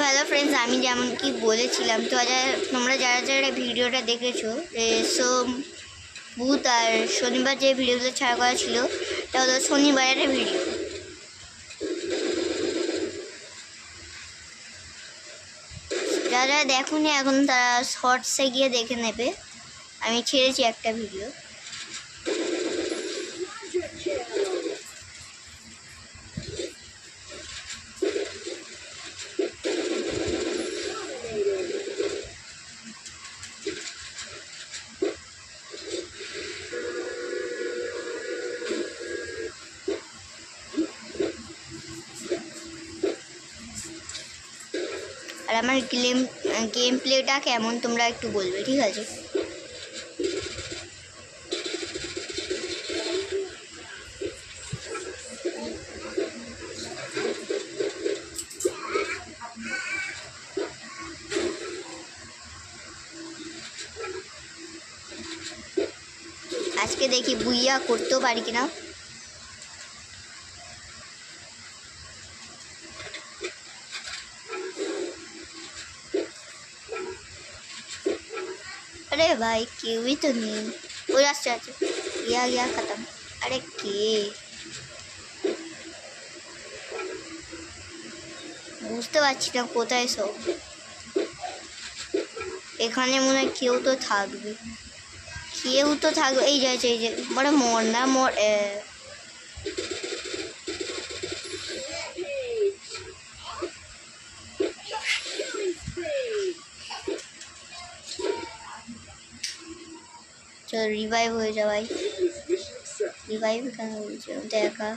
Hello friends, আমি যেমন কি বলেছিলাম, তো তোমরা যারা যারা ভিডিওটা দেখেছো, সোম বুধ আর শনিবার যে ভিডিওগুলো ছাড়া করা ছিল, এটা হলো শনিবারের ভিডিও। যারা দেখোনি এখন তারা শর্টসে গিয়ে দেখে নেবে। আমি ছেড়েছি একটা ভিডিও। আর আমার গেম প্লেটা কেমন তোমরা একটু বলবে, ঠিক আছে? আজকে দেখি বুইয়া করতেও পারি কিনা। अरे भाई केवी तो नहीं, वो रास्ते आते गया खत्म। अरे के বুঝতে পারছি না কোথায় সব। এখানে মনে হয় কেউ তো থাকবে, এই যে বড় মোর না মোর। चलो रिवाइव हो जा भाई। रिवाइव कहाँ हो जा देखा।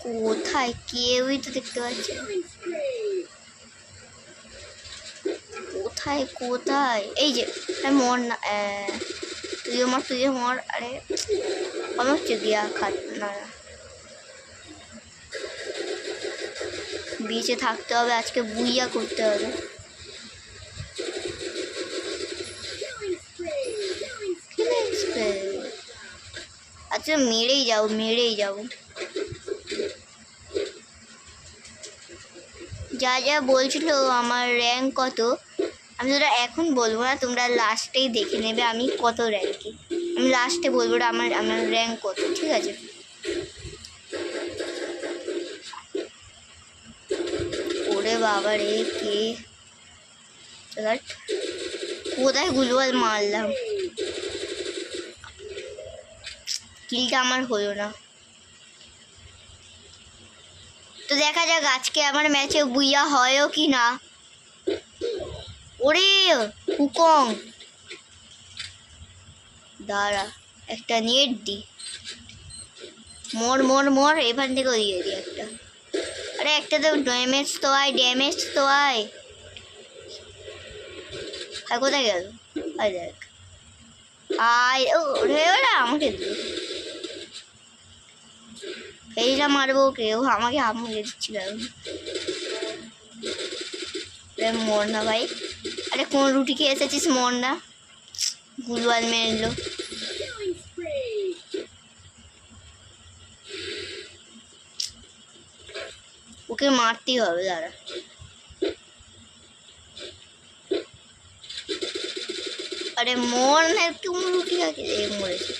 কোথায় কেউই তো দেখতে পাচ্ছি না। কোথায় কোথায় এই যে মর না, তুইও মর। আরে আমার চুদিয়া খাত না, বিচে থাকতে হবে আজকে, বুইয়া করতে হবে। আচ্ছা মেরেই যাও। যা যা বলছিল আমার র্যাঙ্ক কত, আমি তোরা এখন বলবো না, তোমরা লাস্টেই দেখে নেবে আমি কত র্যাঙ্কে। আমি লাস্টে বলবো আমার র্যাঙ্ক কত, ঠিক আছে? ওরে বাবা রে, কে কোথায় গুলওয়াল মারলাম, কিলটা আমার হলো না। তো দেখা যাক আজকে আমার ম্যাচে বুইয়া হয়ও কি না। ওরে হুকং দাঁড়া, একটা নেট দি, মর এখান থেকেও দিয়ে দি একটা। আরে একটা তো ড্যামেজ তো আয়। কোথায় গেল? আয় দেখ, আয় ওরে ওরা আমাকে দিল। এইটা মারবো ওকে, ও আমাকে দিচ্ছিল। মর না ভাই। আরে কোন রুটি খেয়ে এসেছিস, মর না। গুলওয়াল মেরে নিল। ওকে মারতেই হবে, দাঁড়া। আরে মর না, তুমি রুটি খাকে মরেছে।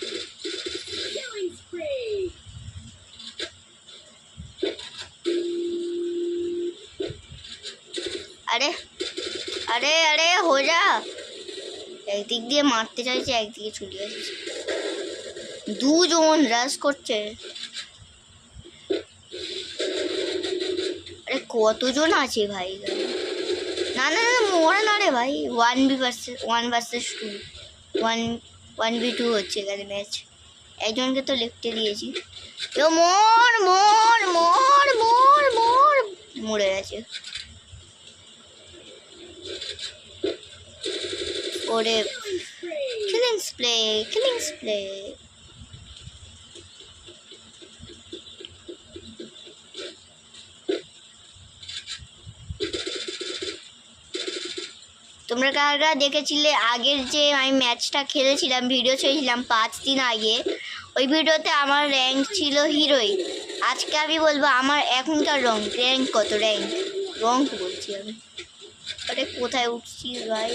আরে আরে আরে হো যা। একদিক দিয়ে মারতে চাইছে, একদিকে ছুটে আসছে, দুজন রাশ করছে। আরে কতজন আছে ভাই? না মরে না রে ভাই। 1v vs 2, 1v2 হচ্ছে এখানে ম্যাচ। একজনকে তো লিখতে দিয়েছি। মরে গেছে। ওরে কিলিং স্প্রে। তোমরা কারা দেখেছিলে আগের যে আমি ম্যাচটা খেলেছিলাম, ভিডিও ছেড়েছিলাম 5 দিন আগে, ওই ভিডিওতে আমার র্যাঙ্ক ছিল হিরোই। আজকে আমি বলবো আমার এখনকার র্যাঙ্ক কত। রঙ্ক বলছি আমি। আরে কোথায় উঠছি ভাই?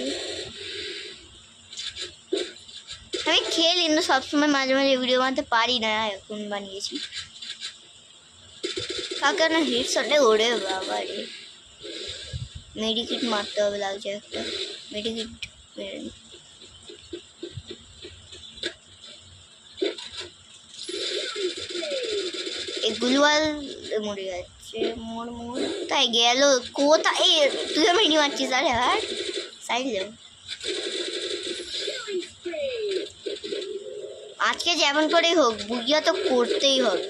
আমি খেলি কিন্তু সবসময় মাঝে মাঝে ভিডিও বানাতে পারি না, এখন বানিয়েছি। কাকে না হেডশটে ওরে বাবা রে। মেডিকিট মারতে হবে লাগছে একটা। মেডিকিট মেরে নি। এই গুলওয়াল মরে যাচ্ছে। মোর কোথায় গেল? কোথায় তুই মেডি মারছিস? আরে হার সাইড যাও। আজকে যেমন করেই হোক বুঝিয়া তো করতেই হবে।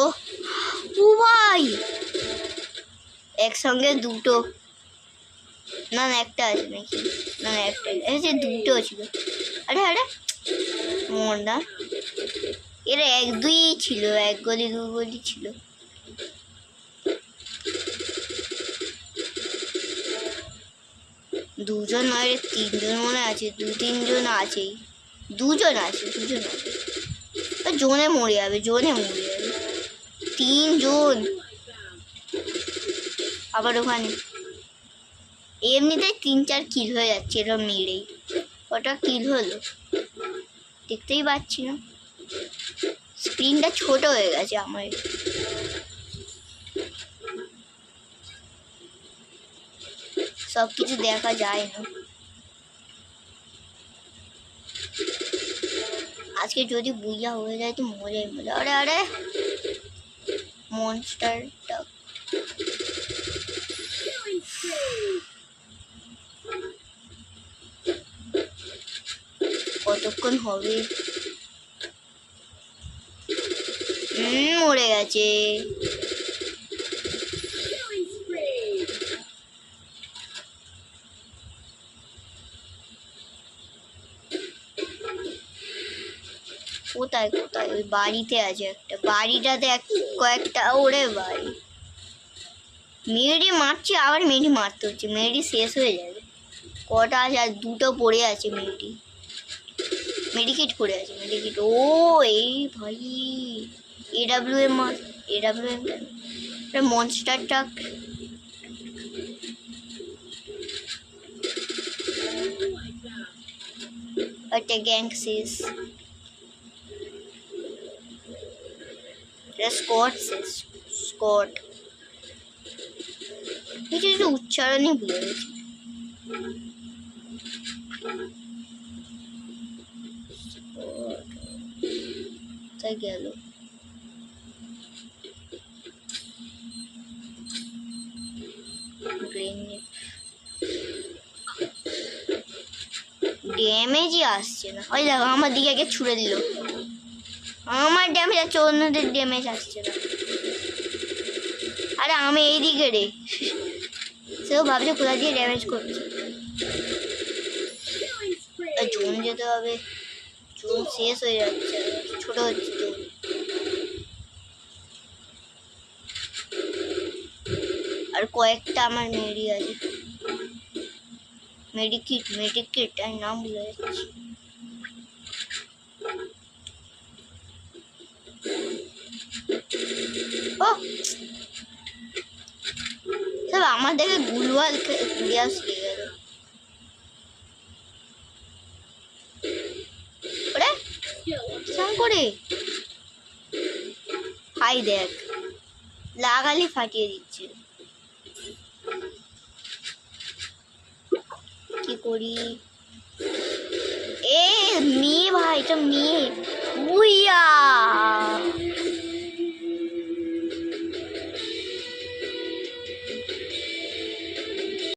ও ভাই একসঙ্গে দুটো, না একটা আছে নাকি? না একটা আছে, দুটো ছিল। আরে আরে মোর না, এরা এক দুই ছিল, এক গলি দু গলি ছিল। দুজন নয়, তিনজন মনে আছে। দু তিনজন আছেই। দুজন আছে। জোনে মরে যাবে। তিনজন আবার ওখানে। এমনিতেই 3-4 কিল হয়ে যাচ্ছে এরকম মেরেই। কটা কিল হলো দেখতেই পাচ্ছি না, স্ক্রিনটা ছোট হয়ে গেছে আমার। সব কিছু দেখা যায় না। আজকে যদি বুইয়া হয়ে যায় তো মজাই মজা। আরে আরে মনস্টারটা কতক্ষণ হবে? মরে গেছে। কোথায় ওই বাড়িতে আছে একটা। বাড়িটাতে কয়েকটা ওরে ভাই মেয়েটি মারছে, আবার মেয়েটি মারতে হচ্ছে। মেয়েটি শেষ হয়ে যাবে। কটা আছে? আর দুটো পড়ে আছে। মেডিকেট পড়ে আছে। ও এই ভাই AWM কেন? মনস্টারটা একটা গ্যাং শেষ। স্কট এটা উচ্চারণই ভুলে গেছি। তাই গেল। ড্যামেজই আসছে না। ওই দেখো আমার দিকে আগে ছুড়ে দিল। আমার ড্যামেজ আছে, অন্যদের ড্যামেজ আসছে না। আরে আমি এই দিকে রে। সেও ভাবছে কোথা দিয়ে ড্যামেজ করছে। জোন যেতে হবে। জোন শেষ হয়ে যাচ্ছে, ছোট হচ্ছে জোন। আর কয়েকটা আমার মেডি আছে। মেডিকিট আর নাম ভুলে যাচ্ছি। ও সব আমার দেখে গুলওয়াল গ্যাস দিয়ে গেল। করে হাই দেখ, লাগালি ফাটিয়ে দিচ্ছে। কি করি? এ মেয়ে ভাই, এটা মেয়ে। বুইয়া